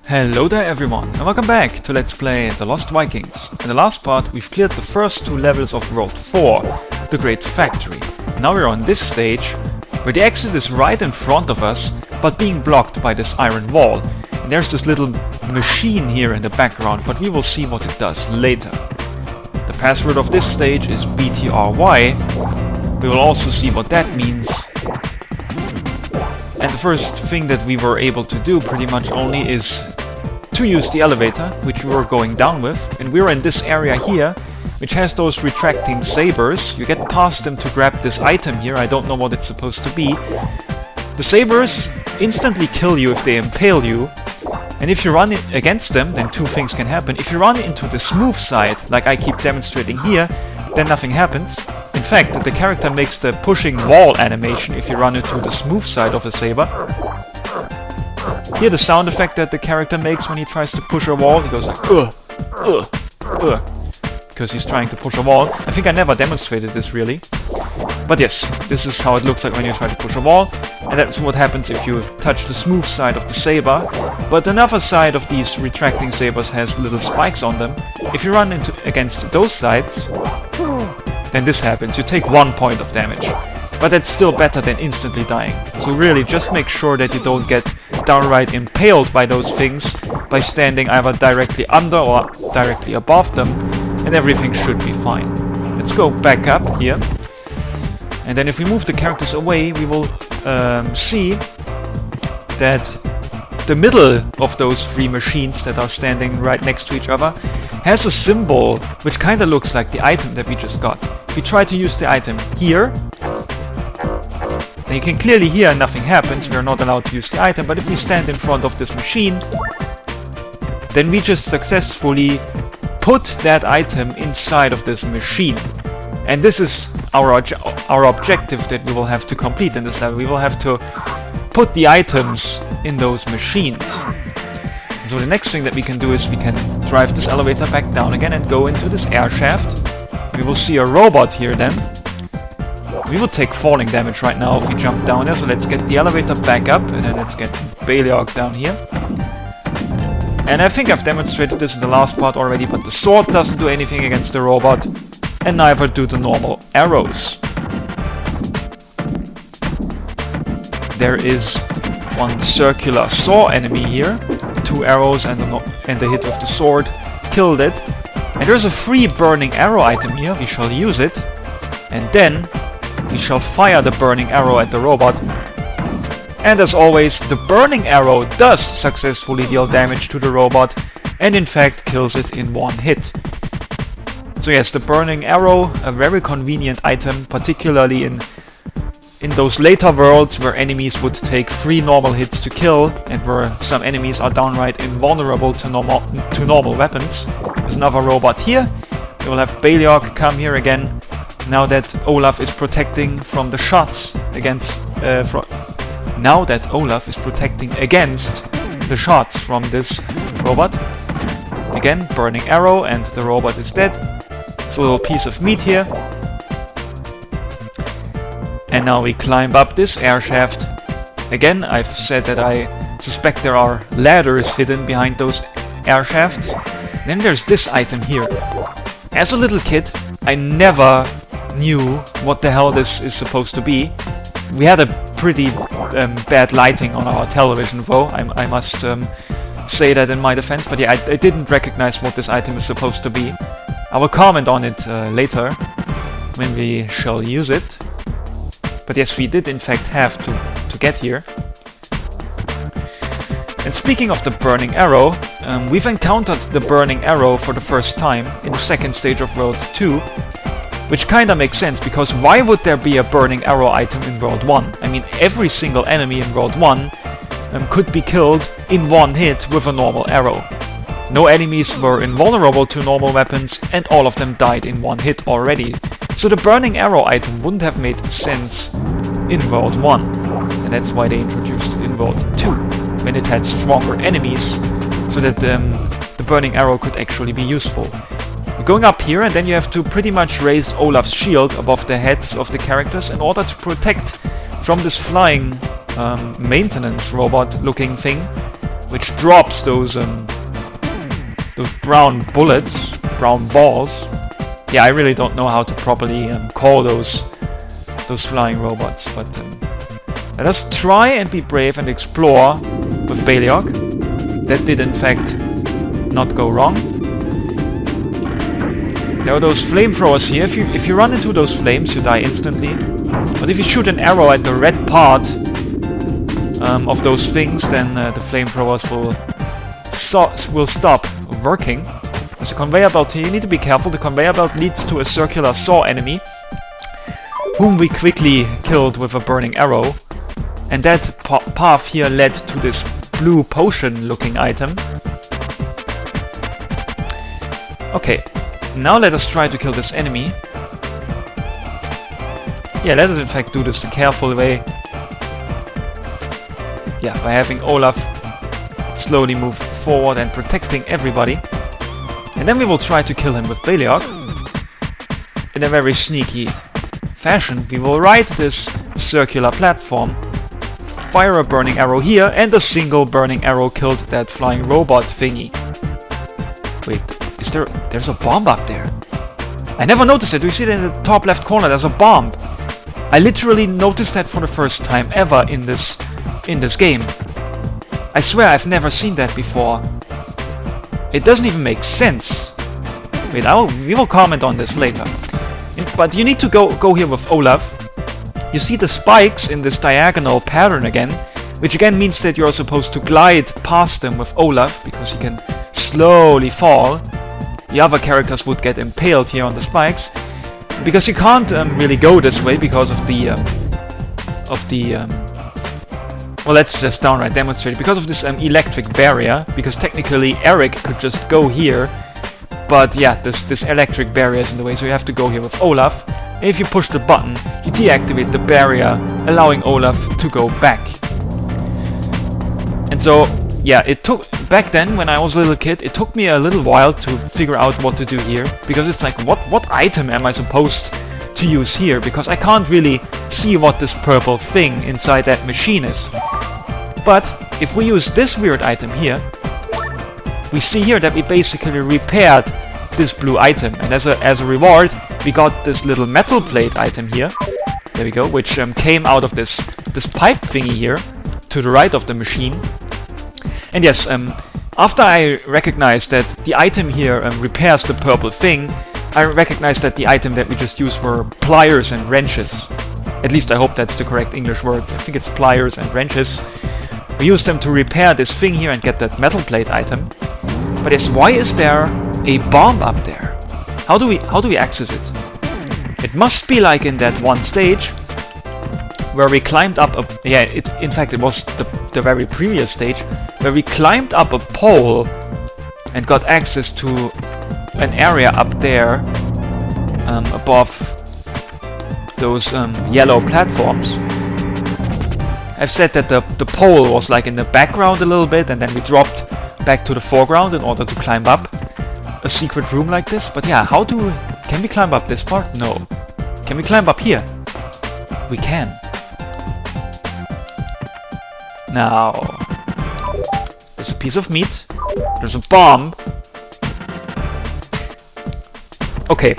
Hello there everyone, and welcome back to Let's Play The Lost Vikings. In the last part we've cleared the first two levels of World 4, the Great Factory. Now we're on this stage, where the exit is right in front of us, but being blocked by this iron wall. And there's this little machine here in the background, but we will see what it does later. The password of this stage is BTRY. We will also see what that means. And the first thing that we were able to do pretty much only is to use the elevator, which we were going down with. And we're in this area here, which has those retracting sabers. You get past them to grab this item here. I don't know what it's supposed to be. The sabers instantly kill you if they impale you. And if you run against them, then two things can happen. If you run into the smooth side, like I keep demonstrating here, then nothing happens. In fact, the character makes the pushing wall animation if you run into the smooth side of a saber. Hear the sound effect that the character makes when he tries to push a wall. He goes like, because he's trying to push a wall. I think I never demonstrated this really. But yes, this is how it looks like when you try to push a wall. And that's what happens if you touch the smooth side of the saber. But another side of these retracting sabers has little spikes on them. If you run against those sides, then this happens. You take 1 point of damage. But that's still better than instantly dying. So really, just make sure that you don't get downright impaled by those things by standing either directly under or directly above them, and everything should be fine. Let's go back up here. And then if we move the characters away, we will see that the middle of those three machines that are standing right next to each other has a symbol which kind of looks like the item that we just got. If we try to use the item here, then you can clearly hear nothing happens. We are not allowed to use the item. But if we stand in front of this machine, then we just successfully put that item inside of this machine. And this is our objective that we will have to complete in this level. We will have to put the items in those machines. And so the next thing that we can do is we can drive this elevator back down again and go into this air shaft. We will see a robot here then. We will take falling damage right now if we jump down there, so let's get the elevator back up and then let's get BTRY down here. And I think I've demonstrated this in the last part already, but the sword doesn't do anything against the robot, and neither do the normal arrows. There is one circular saw enemy here. 2 arrows and the hit of the sword killed it. And there's a free burning arrow item here. We shall use it. And then we shall fire the burning arrow at the robot. And as always, the burning arrow does successfully deal damage to the robot, and in fact kills it in 1 hit. So yes, the burning arrow, a very convenient item, particularly in those later worlds where enemies would take 3 normal hits to kill, and where some enemies are downright invulnerable to normal weapons. There's another robot here. We will have BTRY come here again, now that Olaf is protecting from the shots against now that Olaf is protecting against the shots from this robot. Again, burning arrow, and the robot is dead. So a little piece of meat here. And now we climb up this air shaft. Again, I've said that I suspect there are ladders hidden behind those air shafts. Then there's this item here. As a little kid, I never knew what the hell this is supposed to be. We had a pretty bad lighting on our television though, I must say that in my defense, but yeah, I didn't recognize what this item is supposed to be. I will comment on it later, when we shall use it. But yes, we did in fact have to get here. And speaking of the burning arrow, we've encountered the burning arrow for the first time in the second stage of World 2. Which kinda makes sense, because why would there be a burning arrow item in World 1? I mean, every single enemy in World 1 could be killed in 1 hit with a normal arrow. No enemies were invulnerable to normal weapons, and all of them died in 1 hit already. So the burning arrow item wouldn't have made sense in World 1. And that's why they introduced it in World 2, when it had stronger enemies, so that the burning arrow could actually be useful. We're going up here, and then you have to pretty much raise Olaf's shield above the heads of the characters in order to protect from this flying maintenance robot looking thing which drops those brown bullets, brown balls. Yeah, I really don't know how to properly call those flying robots, but let us try and be brave and explore with Beliok. That did in fact not go wrong. There are those flamethrowers here. If you run into those flames, you die instantly. But if you shoot an arrow at the red part of those things, then the flamethrowers will stop working. There's a conveyor belt here. You need to be careful. The conveyor belt leads to a circular saw enemy, whom we quickly killed with a burning arrow. And that path here led to this blue potion-looking item. Okay, now let us try to kill this enemy. Yeah, let us in fact do this the careful way. Yeah, by having Olaf slowly move forward and protecting everybody. And then we will try to kill him with Beliok. In a very sneaky fashion, we will ride this circular platform, fire a burning arrow here, and a single burning arrow killed that flying robot thingy. Wait, there's a bomb up there. I never noticed it. Do you see it in the top left corner? There's a bomb. I literally noticed that for the first time ever in this game. I swear I've never seen that before. It doesn't even make sense. Wait, we will comment on this later. But you need to go here with Olaf. You see the spikes in this diagonal pattern again, which again means that you're supposed to glide past them with Olaf, because he can slowly fall. The other characters would get impaled here on the spikes, because you can't really go this way because of the well, let's just downright demonstrate it. Because of this electric barrier, because technically Eric could just go here, but yeah, this electric barrier is in the way, so you have to go here with Olaf. And if you push the button, you deactivate the barrier, allowing Olaf to go back. And so, yeah, it took, back then when I was a little kid, it took me a little while to figure out what to do here, because it's like, what item am I supposed to use here? Because I can't really see what this purple thing inside that machine is. But if we use this weird item here, we see here that we basically repaired this blue item, and as a reward we got this little metal plate item here. There we go, which came out of this pipe thingy here to the right of the machine. And yes, after I recognized that the item here repairs the purple thing, I recognized that the item that we just used were pliers and wrenches. At least I hope that's the correct English words. I think it's pliers and wrenches. We used them to repair this thing here and get that metal plate item. But yes, why is there a bomb up there? How do we access it? It must be like in that one stage where we climbed up a... Yeah, in fact it was the very previous stage where we climbed up a pole and got access to an area up there above those yellow platforms. I've said that the pole was like in the background a little bit, and then we dropped back to the foreground in order to climb up a secret room like this. But yeah, can we climb up this part? No. Can we climb up here? We can. Now, there's a piece of meat. There's a bomb. Okay.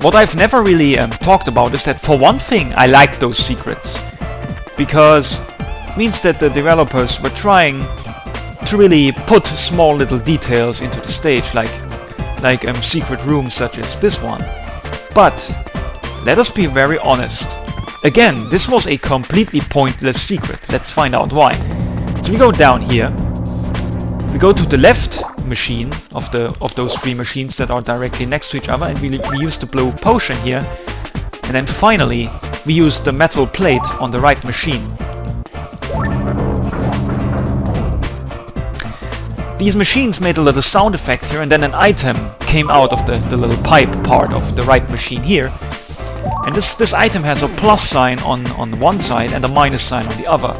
What I've never really talked about is that for one thing I like those secrets, because it means that the developers were trying to really put small little details into the stage, like secret rooms such as this one. But let us be very honest. Again, this was a completely pointless secret. Let's find out why. So we go down here. We go to the left machine of those three machines that are directly next to each other, and we use the blue potion here. And then finally, we use the metal plate on the right machine. These machines made a little sound effect here, and then an item came out of the little pipe part of the right machine here. And this item has a plus sign on one side and a minus sign on the other.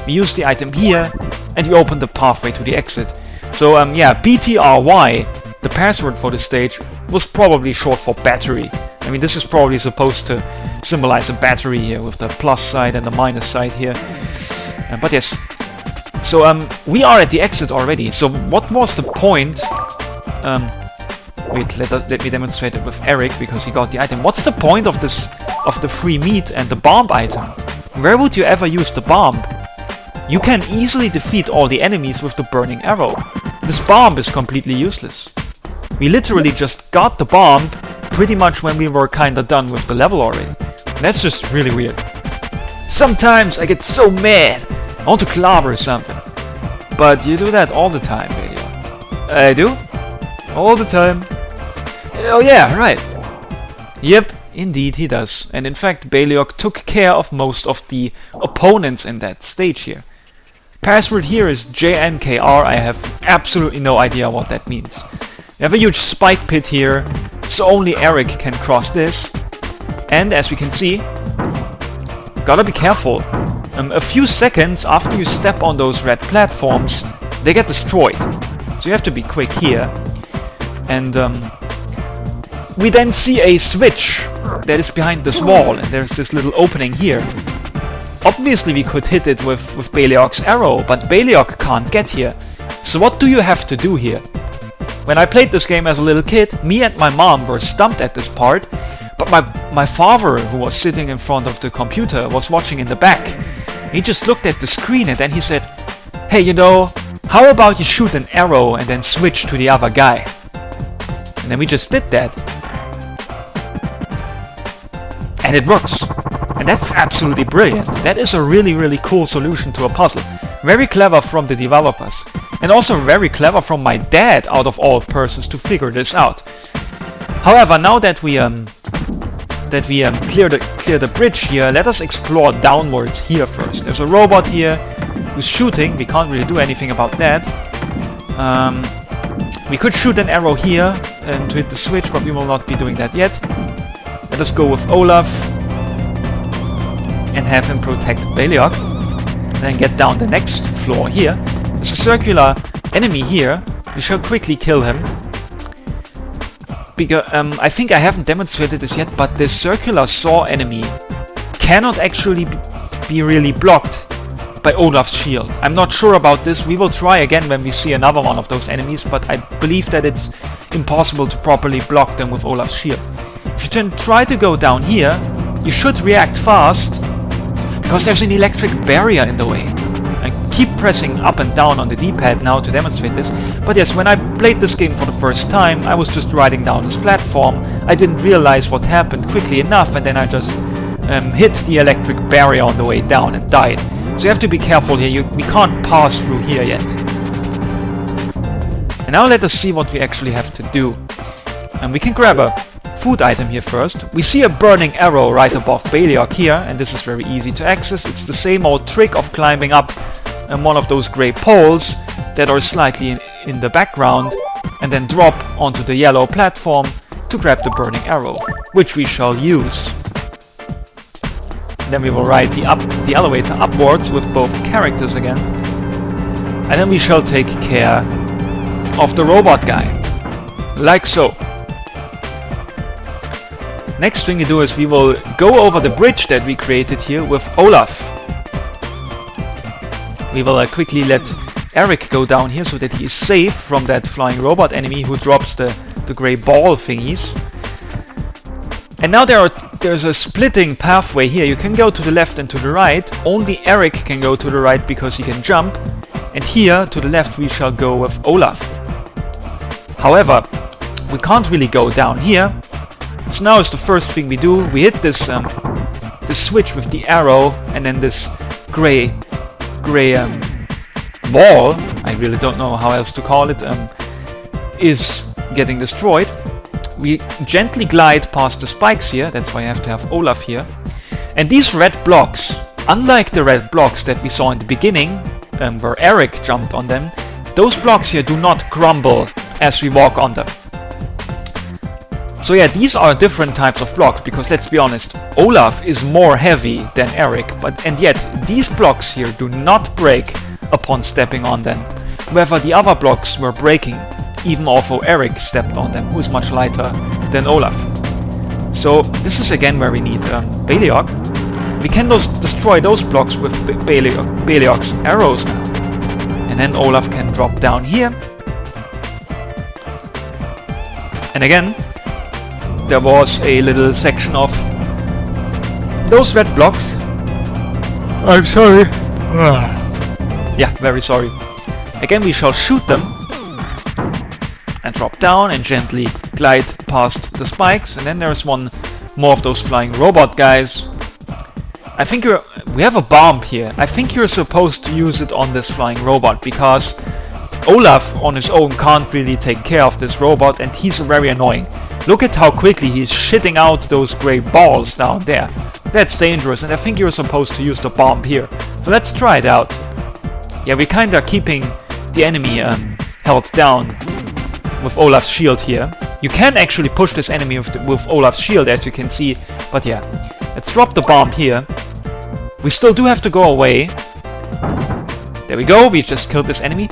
We use the item here, and we open the pathway to the exit. So yeah, BTRY, the password for this stage, was probably short for battery. I mean, this is probably supposed to symbolize a battery here with the plus side and the minus side here. But yes, So we are at the exit already. So what was the point? Wait, let me demonstrate it with Eric because he got the item. What's the point of this, of the free meat and the bomb item? Where would you ever use the bomb? You can easily defeat all the enemies with the burning arrow. This bomb is completely useless. We literally just got the bomb pretty much when we were kinda done with the level already. That's just really weird. Sometimes I get so mad. I want to clobber something. But you do that all the time, Beliok. I do? All the time. Oh yeah, right. Yep, indeed he does. And in fact, Beliok took care of most of the opponents in that stage here. Password here is JNKR. I have absolutely no idea what that means. We have a huge spike pit here, so only Eric can cross this. And as we can see, gotta be careful. A few seconds after you step on those red platforms, they get destroyed. So you have to be quick here. And we then see a switch that is behind this wall, and there's this little opening here. Obviously we could hit it with Beliok's arrow, but Beliok can't get here. So what do you have to do here? When I played this game as a little kid, me and my mom were stumped at this part, but my father, who was sitting in front of the computer, was watching in the back. He just looked at the screen and then he said, "Hey, you know, how about you shoot an arrow and then switch to the other guy?" And then we just did that. And it works. And that's absolutely brilliant. That is a really, really cool solution to a puzzle. Very clever from the developers. And also very clever from my dad, out of all persons, to figure this out. However, now that we clear the bridge here, let us explore downwards here first. There's a robot here who's shooting. We can't really do anything about that. We could shoot an arrow here and hit the switch, but we will not be doing that yet. Let us go with Olaf and have him protect Beliok. And then get down the next floor here. There's a circular enemy here. We shall quickly kill him. Because I think I haven't demonstrated this yet, but this circular saw enemy cannot actually be really blocked by Olaf's shield. I'm not sure about this. We will try again when we see another one of those enemies, but I believe that it's impossible to properly block them with Olaf's shield. If you then try to go down here, you should react fast, because there's an electric barrier in the way. I keep pressing up and down on the D-pad now to demonstrate this. But yes, when I played this game for the first time, I was just riding down this platform. I didn't realize what happened quickly enough, and then I just hit the electric barrier on the way down and died. So you have to be careful here. We can't pass through here yet. And now let us see what we actually have to do. And we can grab a food item here first. We see a burning arrow right above Beliok here, and this is very easy to access. It's the same old trick of climbing up one of those grey poles that are slightly in the background and then drop onto the yellow platform to grab the burning arrow, which we shall use. Then we will ride the elevator upwards with both characters again, and then we shall take care of the robot guy, like so. Next thing we do is we will go over the bridge that we created here with Olaf. We will quickly let Eric go down here so that he is safe from that flying robot enemy who drops the grey ball thingies. And now there's a splitting pathway here. You can go to the left and to the right. Only Eric can go to the right because he can jump. And here to the left we shall go with Olaf. However, we can't really go down here. So now is the first thing we do. We hit this switch with the arrow, and then this grey ball, I really don't know how else to call it, is getting destroyed. We gently glide past the spikes here. That's why I have to have Olaf here. And these red blocks, unlike the red blocks that we saw in the beginning, where Eric jumped on them, those blocks here do not crumble as we walk on them. So yeah, these are different types of blocks, because let's be honest, Olaf is more heavy than Eric, and yet these blocks here do not break upon stepping on them, wherever the other blocks were breaking, even although Eric stepped on them, who is much lighter than Olaf. So this is again where we need Beliok. We can destroy those blocks with Beliok's arrows now. And then Olaf can drop down here. And again, there was a little section of those red blocks. I'm sorry. Yeah, very sorry. Again, we shall shoot them and drop down and gently glide past the spikes. And then there's one more of those flying robot guys. I think we have a bomb here. I think you're supposed to use it on this flying robot because Olaf on his own can't really take care of this robot, and he's very annoying. Look at how quickly he's shitting out those grey balls down there. That's dangerous, and I think you're supposed to use the bomb here. So let's try it out. Yeah, we're kinda keeping the enemy held down with Olaf's shield here. You can actually push this enemy with Olaf's shield, as you can see, but yeah. Let's drop the bomb here. We still do have to go away. There we go, we just killed this enemy.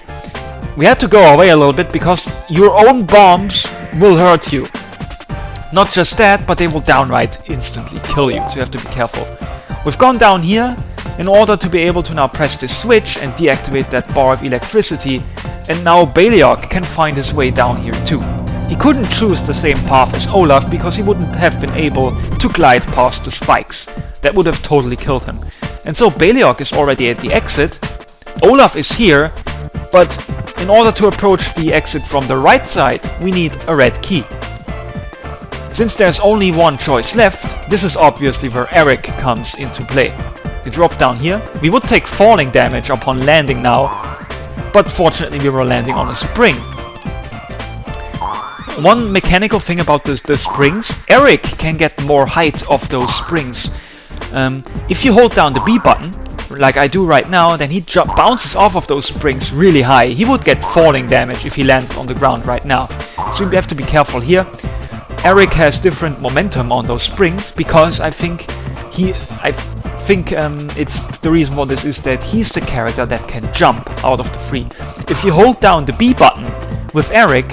We had to go away a little bit because your own bombs will hurt you. Not just that, but they will downright instantly kill you, so you have to be careful. We've gone down here in order to be able to now press this switch and deactivate that bar of electricity, and now BTRY can find his way down here too. He couldn't choose the same path as Olaf because he wouldn't have been able to glide past the spikes. That would have totally killed him. And so BTRY is already at the exit. Olaf is here, but in order to approach the exit from the right side, we need a red key. Since there's only one choice left, this is obviously where Eric comes into play. We drop down here. We would take falling damage upon landing now, but fortunately we were landing on a spring. One mechanical thing about the springs, Eric can get more height off those springs. If you hold down the B button, like I do right now, then he bounces off of those springs really high. He would get falling damage if he landed on the ground right now. So we have to be careful here. Eric has different momentum on those springs because I think it's the reason for this is that he's the character that can jump out of the free. If you hold down the B button with Eric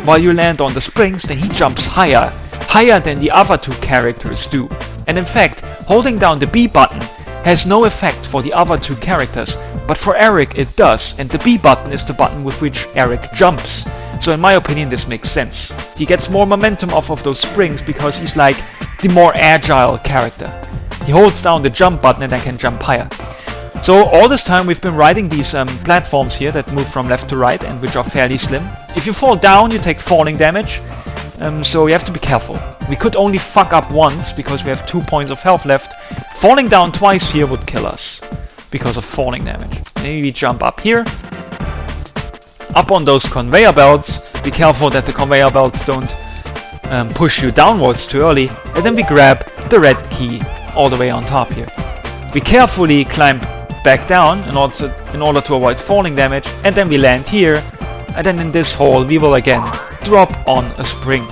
while you land on the springs, then he jumps higher than the other two characters do. And in fact, holding down the B button has no effect for the other two characters, but for Eric it does, and the B button is the button with which Eric jumps. So in my opinion this makes sense. He gets more momentum off of those springs because he's like the more agile character. He holds down the jump button and then can jump higher. So all this time we've been riding these platforms here that move from left to right and which are fairly slim. If you fall down you take falling damage, so you have to be careful. We could only fuck up once because we have 2 points of health left. Falling down twice here would kill us because of falling damage. Maybe we jump up here. Up on those conveyor belts. Be careful that the conveyor belts don't push you downwards too early. And then we grab the red key all the way on top here. We carefully climb back down in order to avoid falling damage. And then we land here. And then in this hole we will again drop on a spring.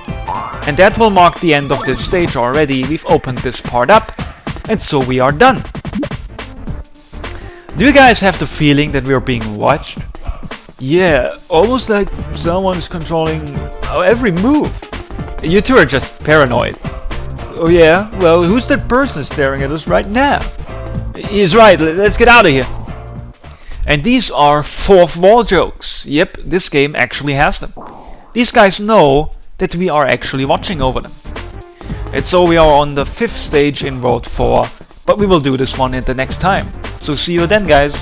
And that will mark the end of this stage already. We've opened this part up. And so we are done. Do you guys have the feeling that we are being watched? Yeah, almost like someone's controlling our every move. You two are just paranoid. Oh yeah? Well, who's that person staring at us right now? He's right, let's get out of here. And these are fourth wall jokes. Yep, this game actually has them. These guys know that we are actually watching over them. And so we are on the 5th stage in World 4, but we will do this one in the next time. So see you then, guys.